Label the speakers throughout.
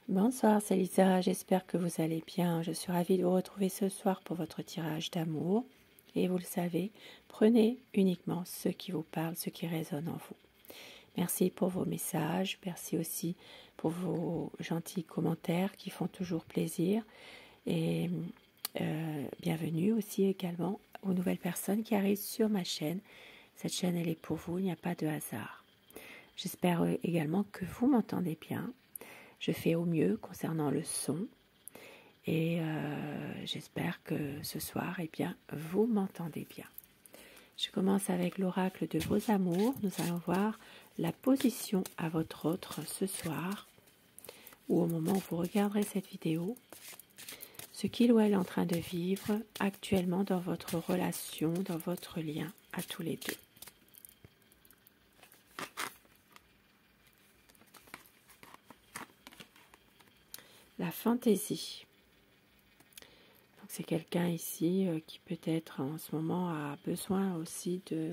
Speaker 1: Bonsoir, c'est Lisa, j'espère que vous allez bien. Je suis ravie de vous retrouver ce soir pour votre tirage d'amour. Et vous le savez, prenez uniquement ce qui vous parle, ce qui résonne en vous. Merci pour vos messages, merci aussi pour vos gentils commentaires qui font toujours plaisir. Et bienvenue aussi également aux nouvelles personnes qui arrivent sur ma chaîne. Cette chaîne, elle est pour vous, il n'y a pas de hasard. J'espère également que vous m'entendez bien. Je fais au mieux concernant le son et j'espère que ce soir, eh bien, vous m'entendez bien. Je commence avec l'oracle de vos amours. Nous allons voir la position à votre autre ce soir ou au moment où vous regarderez cette vidéo, ce qu'il ou elle est en train de vivre actuellement dans votre relation, dans votre lien à tous les deux. La fantaisie. C'est quelqu'un ici qui peut-être en ce moment a besoin aussi de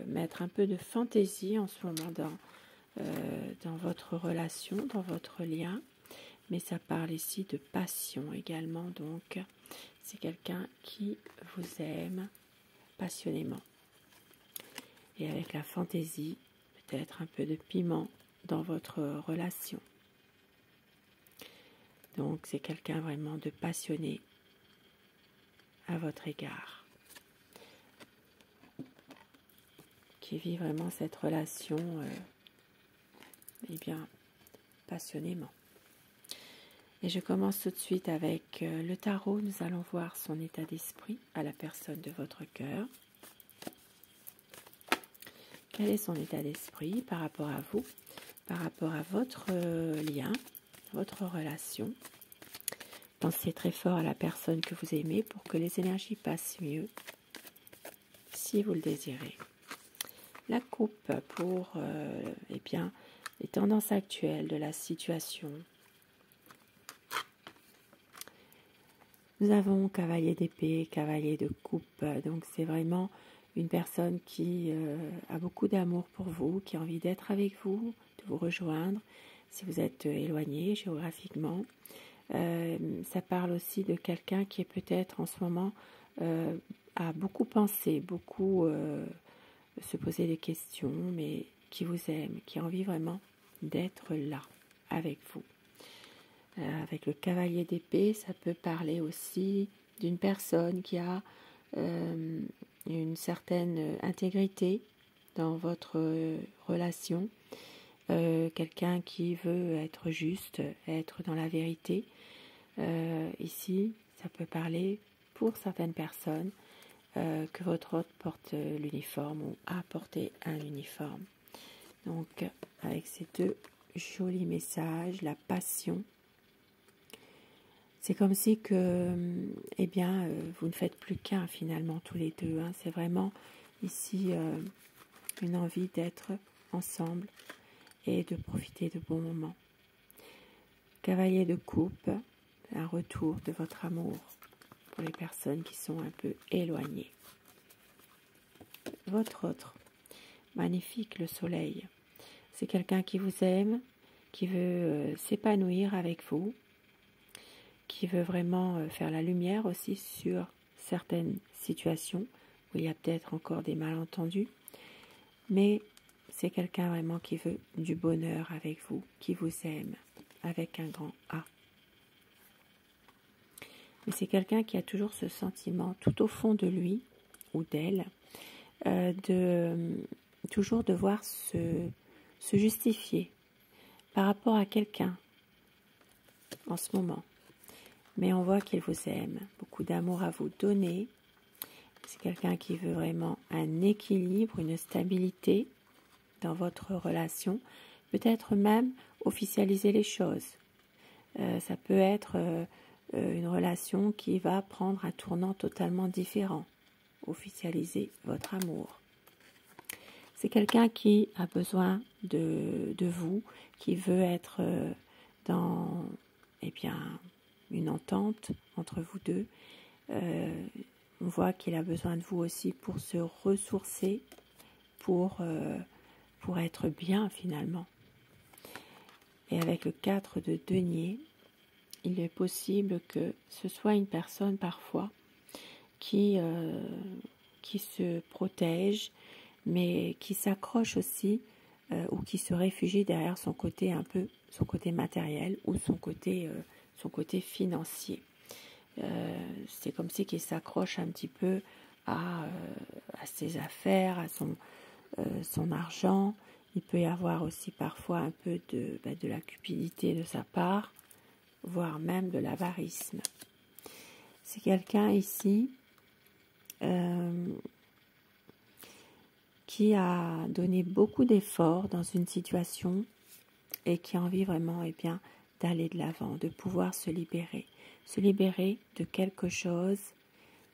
Speaker 1: mettre un peu de fantaisie en ce moment dans votre relation, dans votre lien. Mais ça parle ici de passion également. Donc c'est quelqu'un qui vous aime passionnément. Et avec la fantaisie, peut-être un peu de piment dans votre relation. Donc c'est quelqu'un vraiment de passionné à votre égard, qui vit vraiment cette relation eh bien, passionnément. Et je commence tout de suite avec le tarot. Nous allons voir son état d'esprit à la personne de votre cœur. Quel est son état d'esprit par rapport à vous, par rapport à votre lien, votre relation. Pensez très fort à la personne que vous aimez pour que les énergies passent mieux, si vous le désirez. La coupe pour eh bien, les tendances actuelles de la situation. Nous avons cavalier d'épée, cavalier de coupe, donc c'est vraiment une personne qui a beaucoup d'amour pour vous, qui a envie d'être avec vous, de vous rejoindre, si vous êtes éloigné géographiquement. Ça parle aussi de quelqu'un qui est peut-être en ce moment a beaucoup pensé, beaucoup se poser des questions, mais qui vous aime, qui a envie vraiment d'être là avec vous. Avec le cavalier d'épée, ça peut parler aussi d'une personne qui a une certaine intégrité dans votre relation, quelqu'un qui veut être juste, être dans la vérité. Ici, ça peut parler pour certaines personnes que votre hôte porte l'uniforme ou a porté un uniforme. Donc, avec ces deux jolis messages, la passion, c'est comme si que, eh bien, vous ne faites plus qu'un finalement tous les deux. Hein. C'est vraiment ici une envie d'être ensemble et de profiter de bons moments. Cavalier de coupe, un retour de votre amour pour les personnes qui sont un peu éloignées. Votre autre, magnifique, le soleil. C'est quelqu'un qui vous aime, qui veut s'épanouir avec vous, qui veut vraiment faire la lumière aussi sur certaines situations où il y a peut-être encore des malentendus. Mais c'est quelqu'un vraiment qui veut du bonheur avec vous, qui vous aime avec un grand A. Mais c'est quelqu'un qui a toujours ce sentiment tout au fond de lui ou d'elle de toujours devoir se justifier par rapport à quelqu'un en ce moment. Mais on voit qu'il vous aime, beaucoup d'amour à vous donner. C'est quelqu'un qui veut vraiment un équilibre, une stabilité dans votre relation. Peut-être même officialiser les choses. Ça peut être une relation qui va prendre un tournant totalement différent. Officialiser votre amour. C'est quelqu'un qui a besoin de vous, qui veut être dans eh bien, une entente entre vous deux. On voit qu'il a besoin de vous aussi pour se ressourcer, pour être bien finalement. Et avec le 4 de denier, il est possible que ce soit une personne parfois qui se protège, mais qui s'accroche aussi ou qui se réfugie derrière son côté son côté matériel ou son côté financier. C'est comme si qu'il s'accroche un petit peu à ses affaires, à son argent. Il peut y avoir aussi parfois un peu de la cupidité de sa part, voire même de l'avarisme. C'est quelqu'un ici qui a donné beaucoup d'efforts dans une situation et qui a envie vraiment d'aller de l'avant, de pouvoir se libérer de quelque chose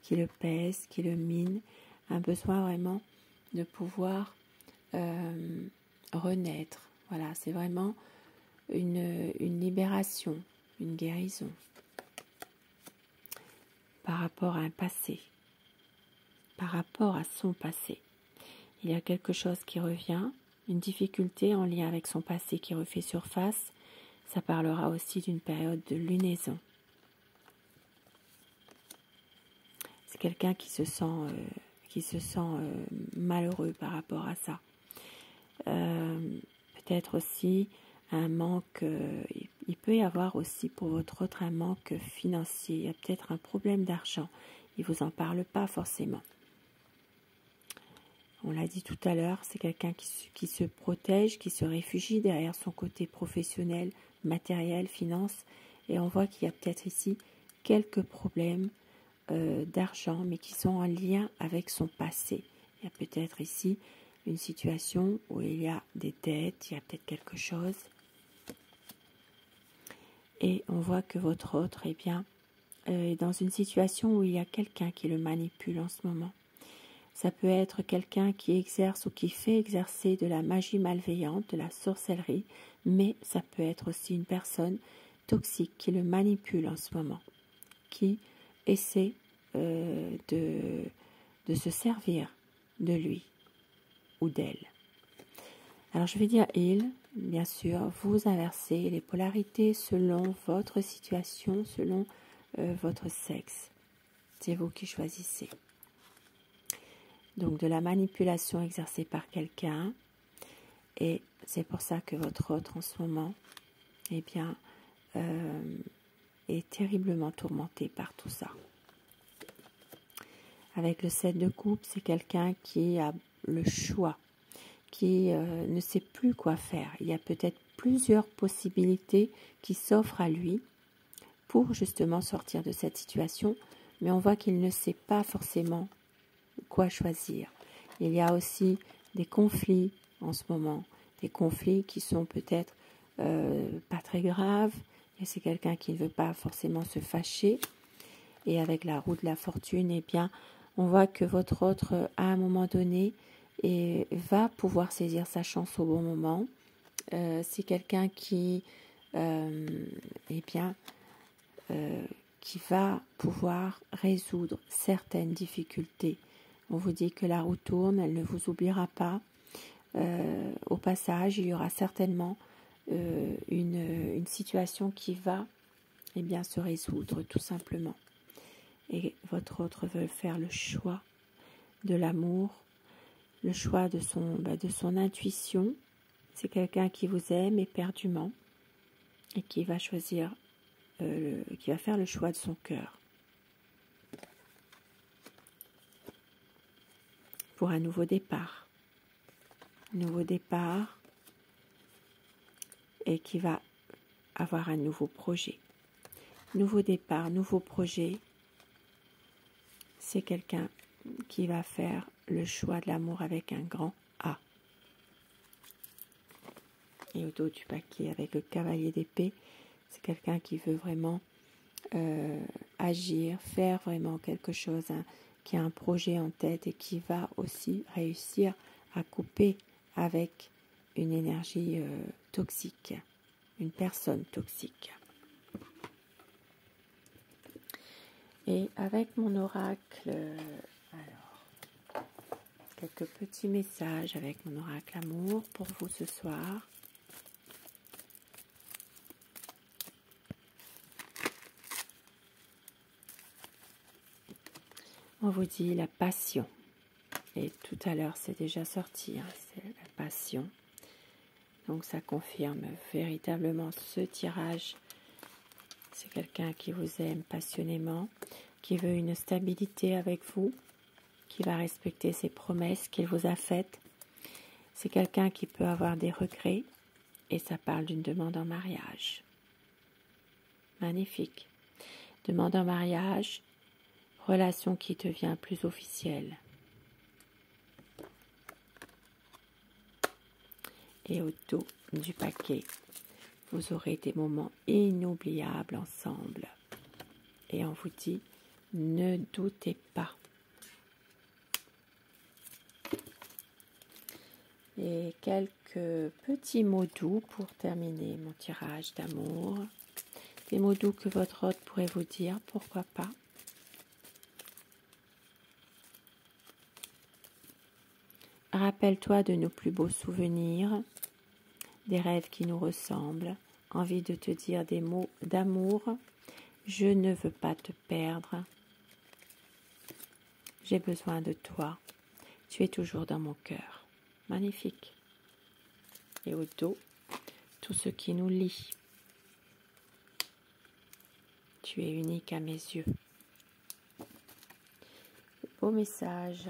Speaker 1: qui le pèse, qui le mine, un besoin vraiment de pouvoir renaître. Voilà, c'est vraiment une libération, une guérison par rapport à un passé, par rapport à son passé. Il y a quelque chose qui revient, une difficulté en lien avec son passé qui refait surface. Ça parlera aussi d'une période de lunaison. C'est quelqu'un qui se sent malheureux par rapport à ça. Peut-être aussi un manque, il peut y avoir aussi pour votre autre un manque financier. Il y a peut-être un problème d'argent. Il ne vous en parle pas forcément. On l'a dit tout à l'heure, c'est quelqu'un qui se protège, qui se réfugie derrière son côté professionnel, matériel, finance. Et on voit qu'il y a peut-être ici quelques problèmes d'argent, mais qui sont en lien avec son passé. Il y a peut-être ici une situation où il y a des dettes, il y a peut-être quelque chose. Et on voit que votre autre est dans une situation où il y a quelqu'un qui le manipule en ce moment. Ça peut être quelqu'un qui exerce ou qui fait exercer de la magie malveillante, de la sorcellerie, mais ça peut être aussi une personne toxique qui le manipule en ce moment, qui essaie de se servir de lui ou d'elle. Alors je vais dire il, bien sûr, vous inversez les polarités selon votre situation, selon votre sexe. C'est vous qui choisissez. Donc de la manipulation exercée par quelqu'un, et c'est pour ça que votre autre en ce moment est terriblement tourmenté par tout ça. Avec le 7 de coupe, c'est quelqu'un qui a le choix, qui ne sait plus quoi faire. Il y a peut-être plusieurs possibilités qui s'offrent à lui pour justement sortir de cette situation, mais on voit qu'il ne sait pas forcément quoi choisir. Il y a aussi des conflits en ce moment, des conflits qui sont peut-être pas très graves, et c'est quelqu'un qui ne veut pas forcément se fâcher. Et avec la roue de la fortune, on voit que votre autre, à un moment donné, va pouvoir saisir sa chance au bon moment. C'est quelqu'un qui va pouvoir résoudre certaines difficultés. On vous dit que la roue tourne, elle ne vous oubliera pas. Au passage, il y aura certainement une situation qui va se résoudre tout simplement. Et votre autre veut faire le choix de l'amour, le choix de son intuition. C'est quelqu'un qui vous aime éperdument et qui va choisir, qui va faire le choix de son cœur. Pour un nouveau départ. Nouveau départ et qui va avoir un nouveau projet. Nouveau départ, nouveau projet. C'est quelqu'un qui va faire le choix de l'amour avec un grand A. Et au dos du paquet avec le cavalier d'épée, c'est quelqu'un qui veut vraiment agir, faire vraiment quelque chose, qui a un projet en tête et qui va aussi réussir à couper avec une énergie toxique, une personne toxique. Et avec mon oracle, alors, quelques petits messages avec mon oracle amour pour vous ce soir. On vous dit la passion. Et tout à l'heure, c'est déjà sorti, hein, c'est la passion. Donc ça confirme véritablement ce tirage. C'est quelqu'un qui vous aime passionnément, qui veut une stabilité avec vous, qui va respecter ses promesses qu'il vous a faites. C'est quelqu'un qui peut avoir des regrets et ça parle d'une demande en mariage. Magnifique. Demande en mariage, relation qui devient plus officielle. Et au dos du paquet, vous aurez des moments inoubliables ensemble. Et on vous dit, ne doutez pas. Et quelques petits mots doux pour terminer mon tirage d'amour. Des mots doux que votre hôte pourrait vous dire, pourquoi pas. Rappelle-toi de nos plus beaux souvenirs, des rêves qui nous ressemblent, envie de te dire des mots d'amour. Je ne veux pas te perdre. J'ai besoin de toi. Tu es toujours dans mon cœur. Magnifique. Et au dos, tout ce qui nous lie. Tu es unique à mes yeux. Beau message.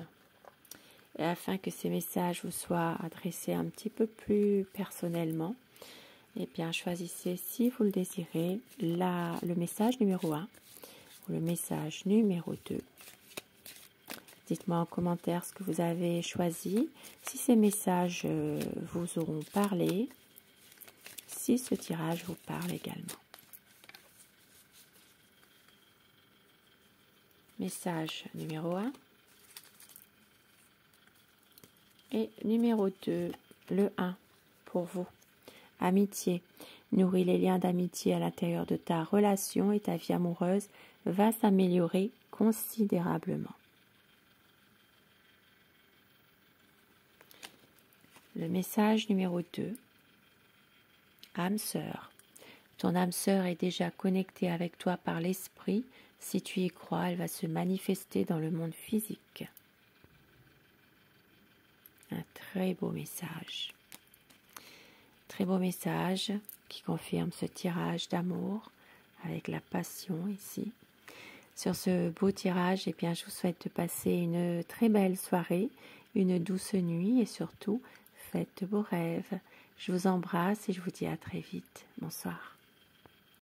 Speaker 1: Et afin que ces messages vous soient adressés un petit peu plus personnellement, eh bien choisissez, si vous le désirez, le message numéro 1 ou le message numéro 2. Dites-moi en commentaire ce que vous avez choisi, si ces messages vous auront parlé, si ce tirage vous parle également. Message numéro 1 et numéro 2, le 1 pour vous. Amitié. Nourris les liens d'amitié à l'intérieur de ta relation et ta vie amoureuse va s'améliorer considérablement. Le message numéro 2. Âme sœur. Ton âme sœur est déjà connectée avec toi par l'esprit. Si tu y crois, elle va se manifester dans le monde physique. Un très beau message. Très beau message qui confirme ce tirage d'amour avec la passion ici. Sur ce beau tirage, eh bien, je vous souhaite de passer une très belle soirée, une douce nuit et surtout, faites de beaux rêves. Je vous embrasse et je vous dis à très vite. Bonsoir.